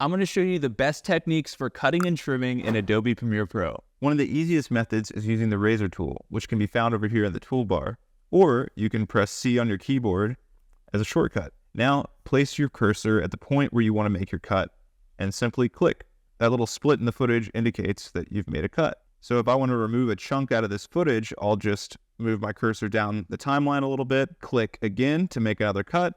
I'm going to show you the best techniques for cutting and trimming in Adobe Premiere Pro. One of the easiest methods is using the razor tool, which can be found over here in the toolbar, or you can press C on your keyboard as a shortcut. Now, place your cursor at the point where you want to make your cut and simply click. That little split in the footage indicates that you've made a cut. So if I want to remove a chunk out of this footage, I'll just move my cursor down the timeline a little bit, click again to make another cut,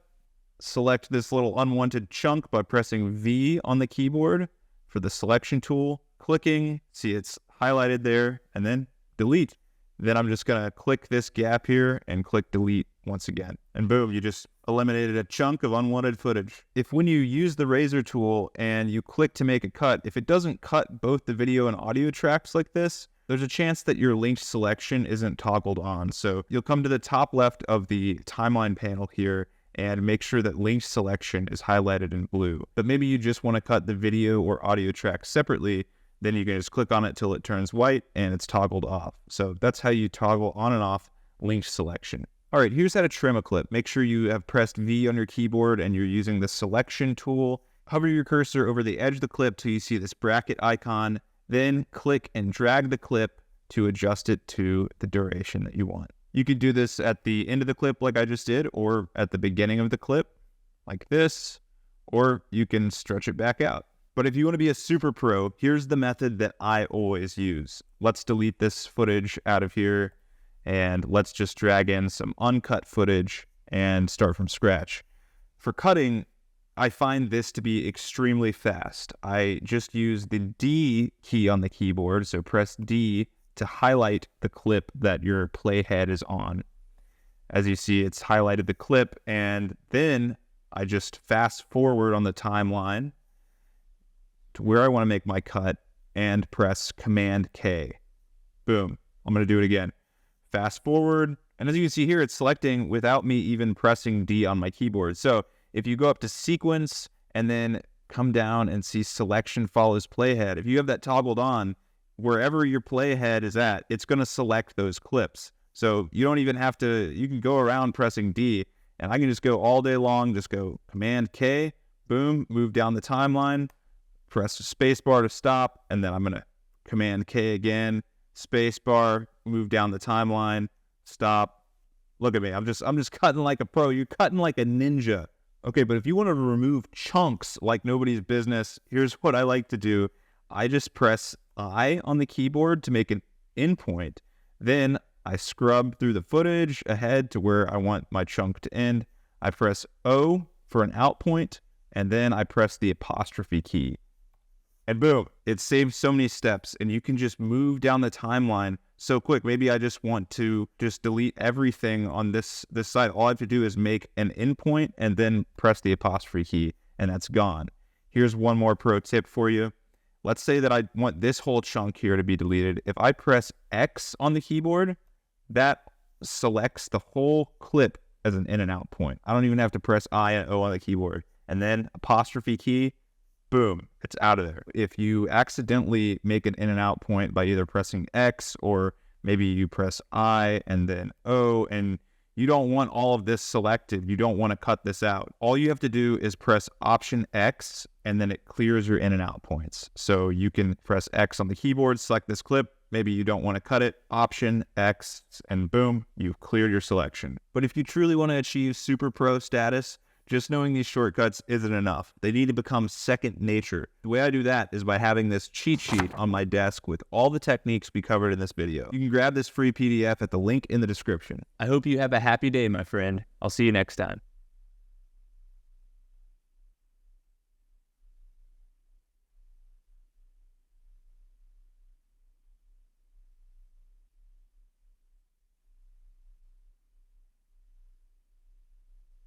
select this little unwanted chunk by pressing V on the keyboard for the selection tool, clicking, see it's highlighted there, and then delete. Then I'm just going to click this gap here and click delete once again. And boom, you just eliminated a chunk of unwanted footage. If when you use the razor tool and you click to make a cut, if it doesn't cut both the video and audio tracks like this, there's a chance that your linked selection isn't toggled on. So you'll come to the top left of the timeline panel here and make sure that linked selection is highlighted in blue. But maybe you just want to cut the video or audio track separately, then you can just click on it till it turns white and it's toggled off. So that's how you toggle on and off linked selection. All right, here's how to trim a clip. Make sure you have pressed V on your keyboard and you're using the selection tool. Hover your cursor over the edge of the clip till you see this bracket icon, then click and drag the clip to adjust it to the duration that you want. You could do this at the end of the clip like I just did, or at the beginning of the clip like this, or you can stretch it back out. But if you want to be a super pro, here's the method that I always use. Let's delete this footage out of here and let's just drag in some uncut footage and start from scratch. For cutting, I find this to be extremely fast. I just use the D key on the keyboard, so press D to highlight the clip that your playhead is on. As you see, it's highlighted the clip, and then I just fast forward on the timeline to where I want to make my cut and press Command K. Boom. I'm going to do it again. Fast forward, and as you can see here, it's selecting without me even pressing D on my keyboard. So if you go up to sequence and then come down and see selection follows playhead, if you have that toggled on, wherever your playhead is at, it's going to select those clips. So you don't even have to, you can go around pressing D, and I can just go all day long, just go Command K, boom, move down the timeline, press the space bar to stop, and then I'm going to Command K again, space bar, move down the timeline, stop. Look at me, I'm just cutting like a pro. You're cutting like a ninja. Okay, but if you want to remove chunks like nobody's business, here's what I like to do. I just press I on the keyboard to make an endpoint. Then I scrub through the footage ahead to where I want my chunk to end. I press O for an out point, and then I press the apostrophe key. And boom, it saves so many steps, and you can just move down the timeline so quick. Maybe I just want to just delete everything on this side. All I have to do is make an endpoint and then press the apostrophe key, and that's gone. Here's one more pro tip for you. Let's say that I want this whole chunk here to be deleted. If I press X on the keyboard, that selects the whole clip as an in and out point. I don't even have to press I and O on the keyboard. And then apostrophe key, boom, it's out of there. If you accidentally make an in and out point by either pressing X or maybe you press I and then O, and you don't want all of this selected, you don't want to cut this out, all you have to do is press Option X and then it clears your in and out points. So you can press X on the keyboard, select this clip, maybe you don't want to cut it, Option X, and boom, you've cleared your selection. But if you truly want to achieve super pro status, just knowing these shortcuts isn't enough. They need to become second nature. The way I do that is by having this cheat sheet on my desk with all the techniques we covered in this video. You can grab this free PDF at the link in the description. I hope you have a happy day, my friend. I'll see you next time.